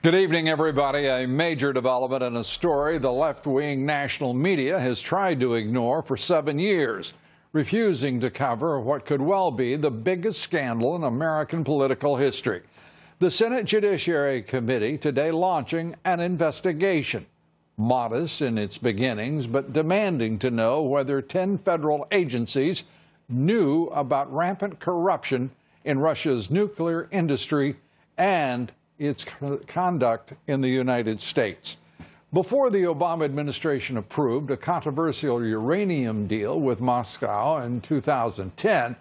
Good evening, everybody. A major development in a story the left-wing national media has tried to ignore for 7 years, refusing to cover what could well be the biggest scandal in American political history. The Senate Judiciary Committee today launching an investigation, modest in its beginnings, but demanding to know whether 10 federal agencies knew about rampant corruption in Russia's nuclear industry and its conduct in the United States. Before the Obama administration approved a controversial uranium deal with Moscow in 2010,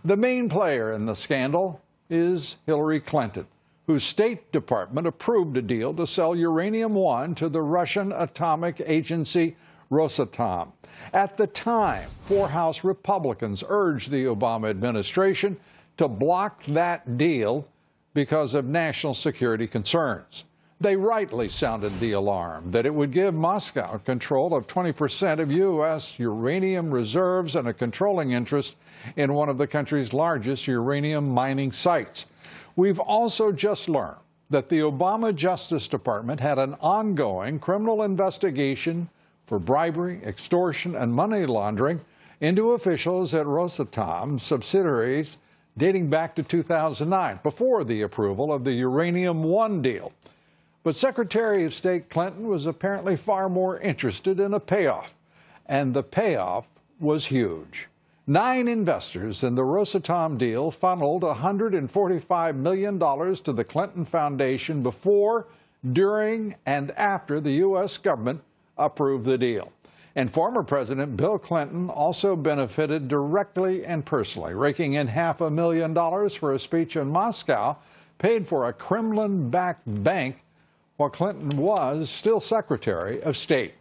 the main player in the scandal is Hillary Clinton, whose State Department approved a deal to sell Uranium One to the Russian atomic agency Rosatom. At the time, 4 House Republicans urged the Obama administration to block that deal because of national security concerns. They rightly sounded the alarm that it would give Moscow control of 20% of U.S. uranium reserves and a controlling interest in one of the country's largest uranium mining sites. We've also just learned that the Obama Justice Department had an ongoing criminal investigation for bribery, extortion, and money laundering into officials at Rosatom subsidiaries dating back to 2009, before the approval of the Uranium One deal. But Secretary of State Clinton was apparently far more interested in a payoff, and the payoff was huge. 9 investors in the Rosatom deal funneled $145 million to the Clinton Foundation before, during, and after the U.S. government approved the deal. And former President Bill Clinton also benefited directly and personally, raking in $500,000 for a speech in Moscow paid for a Kremlin-backed bank while Clinton was still Secretary of State.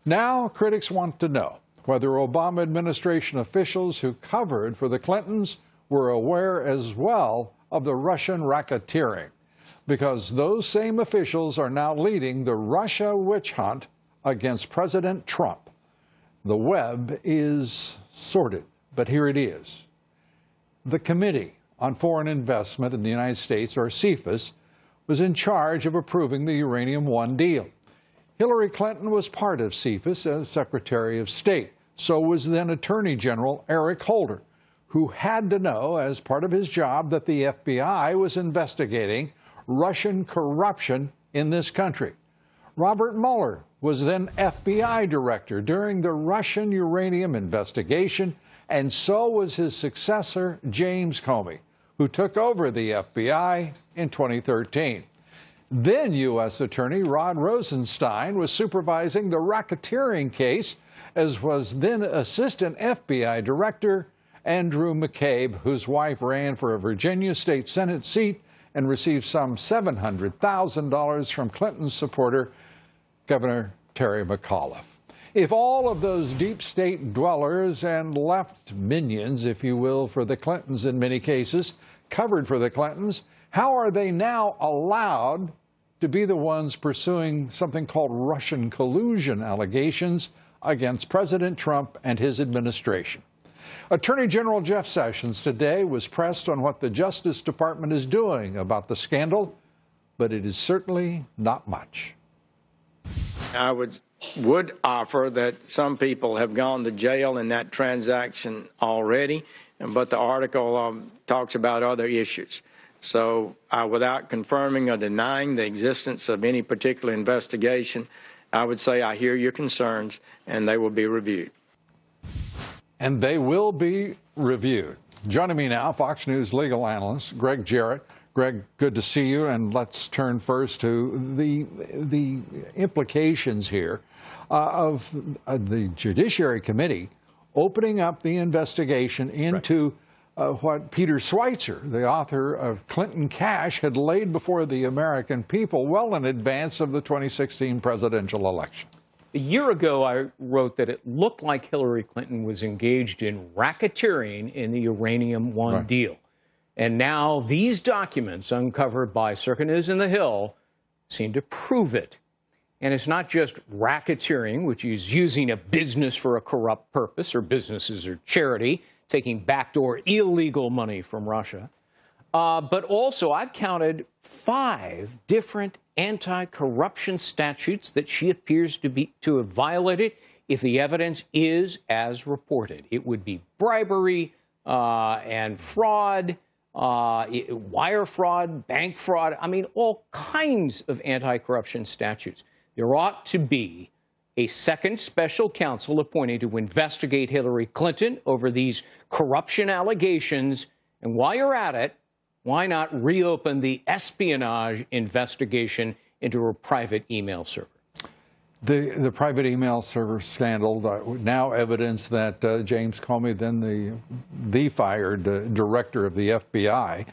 Now, critics want to know whether Obama administration officials who covered for the Clintons were aware as well of the Russian racketeering, because those same officials are now leading the Russia witch hunt against President Trump. The web is sordid, but here it is. The Committee on Foreign Investment in the United States, or CFIUS, was in charge of approving the Uranium One deal. Hillary Clinton was part of CFIUS as Secretary of State. So was then Attorney General Eric Holder, who had to know as part of his job that the FBI was investigating Russian corruption in this country. Robert Mueller was then FBI director during the Russian uranium investigation, and so was his successor, James Comey, who took over the FBI in 2013. Then U.S. Attorney Rod Rosenstein was supervising the racketeering case, as was then Assistant FBI Director Andrew McCabe, whose wife ran for a Virginia State Senate seat and received some $700,000 from Clinton's supporter, Governor Terry McAuliffe. If all of those deep state dwellers and left minions, if you will, for the Clintons in many cases, covered for the Clintons, how are they now allowed to be the ones pursuing something called Russian collusion allegations against President Trump and his administration? Attorney General Jeff Sessions today was pressed on what the Justice Department is doing about the scandal, but it is certainly not much. I would offer that some people have gone to jail in that transaction already, but the article talks about other issues. So without confirming or denying the existence of any particular investigation, I would say I hear your concerns, and they will be reviewed. And they will be reviewed. Joining me now, Fox News legal analyst Greg Jarrett. Greg, good to see you, and let's turn first to the implications here of the Judiciary Committee opening up the investigation into what Peter Schweizer, the author of Clinton Cash, had laid before the American people well in advance of the 2016 presidential election. A year ago, I wrote that it looked like Hillary Clinton was engaged in racketeering in the Uranium One deal. And now these documents uncovered by Circuit News and The Hill seem to prove it. And it's not just racketeering, which is using a business for a corrupt purpose, or businesses or charity, taking backdoor illegal money from Russia. But also, I've counted 5 different anti-corruption statutes that she appears to have violated if the evidence is as reported. It would be bribery and fraud, wire fraud, bank fraud. I mean, all kinds of anti-corruption statutes. There ought to be a second special counsel appointed to investigate Hillary Clinton over these corruption allegations. And while you're at it, why not reopen the espionage investigation into her private email server? The private email server scandal, now evidence that James Comey, then the fired director of the FBI,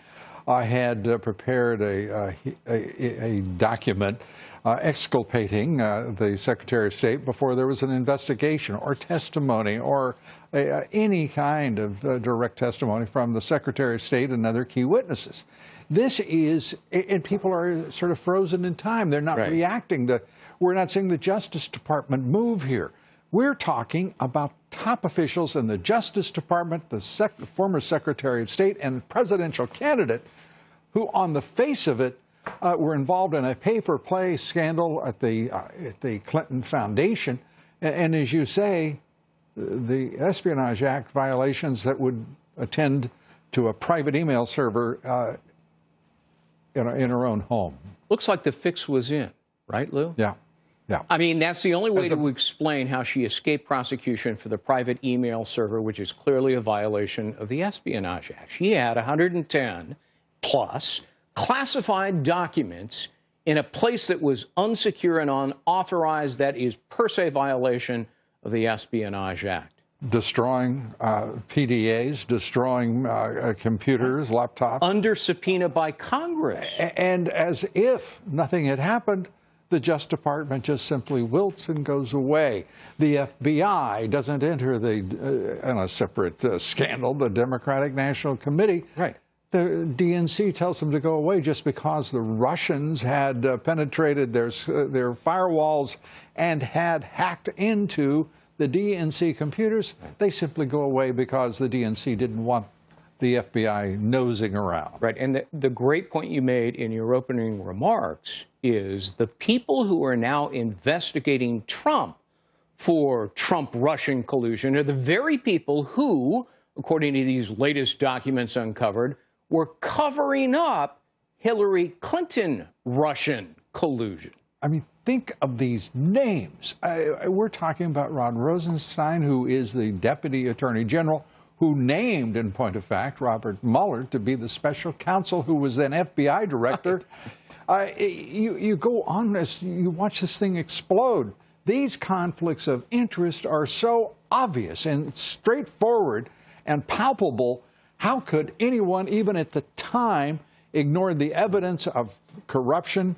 had prepared a document exculpating the Secretary of State before there was an investigation or testimony or any kind of direct testimony from the Secretary of State and other key witnesses. This is, and people are sort of frozen in time. They're not reacting. We're not seeing the Justice Department move here. We're talking about top officials in the Justice Department, the former Secretary of State and presidential candidate who, on the face of it, were involved in a pay-for-play scandal at the Clinton Foundation. And as you say, the Espionage Act violations that would attend to a private email server in her own home. Looks like the fix was in, right, Lou? Yeah. Yeah. I mean, that's the only way to explain how she escaped prosecution for the private email server, which is clearly a violation of the Espionage Act. She had 110 plus classified documents in a place that was unsecure and unauthorized. That is per se violation of the Espionage Act. Destroying PDAs, destroying computers, laptops. Under subpoena by Congress. And as if nothing had happened, the Justice Department just simply wilts and goes away. The FBI doesn't enter in a separate scandal, the Democratic National Committee. Right. The DNC tells them to go away just because the Russians had penetrated their firewalls and had hacked into the DNC computers. They simply go away because the DNC didn't want the FBI nosing around. Right, and the great point you made in your opening remarks is the people who are now investigating Trump for Trump-Russian collusion are the very people who, according to these latest documents uncovered, were covering up Hillary Clinton Russian collusion. I mean, think of these names. We're talking about Rod Rosenstein, who is the Deputy Attorney General, who named, in point of fact, Robert Mueller to be the special counsel who was then FBI director. You go on as you watch this thing explode. These conflicts of interest are so obvious and straightforward and palpable. How could anyone, even at the time, ignore the evidence of corruption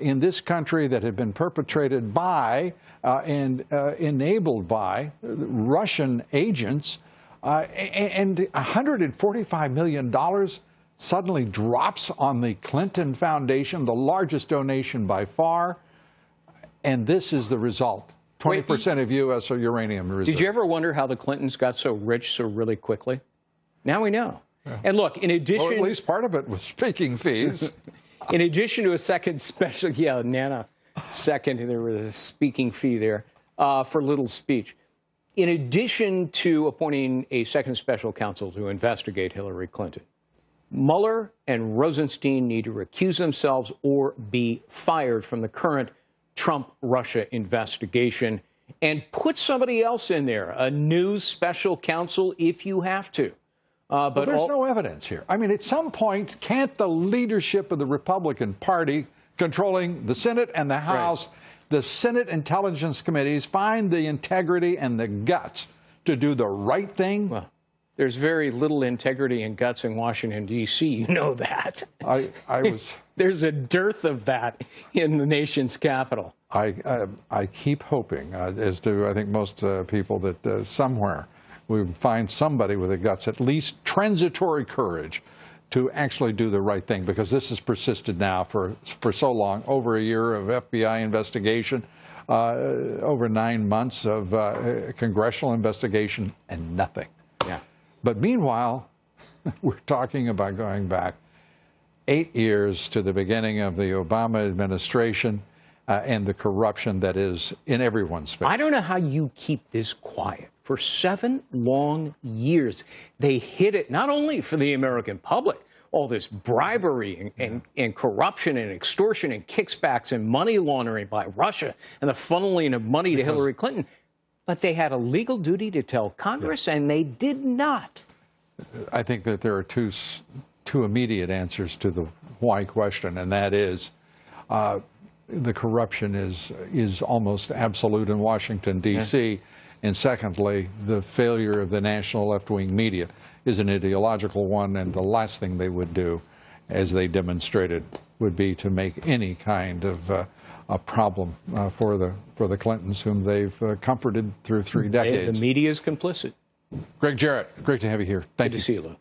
in this country that had been perpetrated by and enabled by Russian agents? And $145 million suddenly drops on the Clinton Foundation, the largest donation by far. And this is the result. 20% of U.S. uranium reserves. Did you ever wonder how the Clintons got so rich so really quickly? Now we know. Yeah. And look, in addition... Well, at least part of it was speaking fees. In addition to a second special... Yeah, nanosecond, there was a speaking fee there for little speech. In addition to appointing a second special counsel to investigate Hillary Clinton, Mueller and Rosenstein need to recuse themselves or be fired from the current Trump-Russia investigation and put somebody else in there, a new special counsel if you have to. But there's no evidence here. I mean, at some point, can't the leadership of the Republican Party controlling the Senate and the House, the Senate Intelligence Committees, find the integrity and the guts to do the right thing? Well, there's very little integrity and guts in Washington, D.C. You know that. There's a dearth of that in the nation's capital. I keep hoping, as do I think most people, that somewhere we would find somebody with the guts, at least transitory courage, to actually do the right thing, because this has persisted now for so long, over a year of FBI investigation, over 9 months of congressional investigation, and nothing. Yeah. But meanwhile, we're talking about going back 8 years to the beginning of the Obama administration and the corruption that is in everyone's face. I don't know how you keep this quiet. For 7 long years, they hid it not only for the American public, all this bribery and corruption and extortion and kickbacks and money laundering by Russia and the funneling of money to Hillary Clinton, but they had a legal duty to tell Congress, and they did not. I think that there are two immediate answers to the why question, and that is the corruption is almost absolute in Washington, D.C., and secondly, the failure of the national left-wing media is an ideological one, and the last thing they would do, as they demonstrated, would be to make any kind of a problem for the Clintons, whom they've comforted through 3 decades. The media is complicit. Greg Jarrett, great to have you here. Thank you. Good to see you, Lou.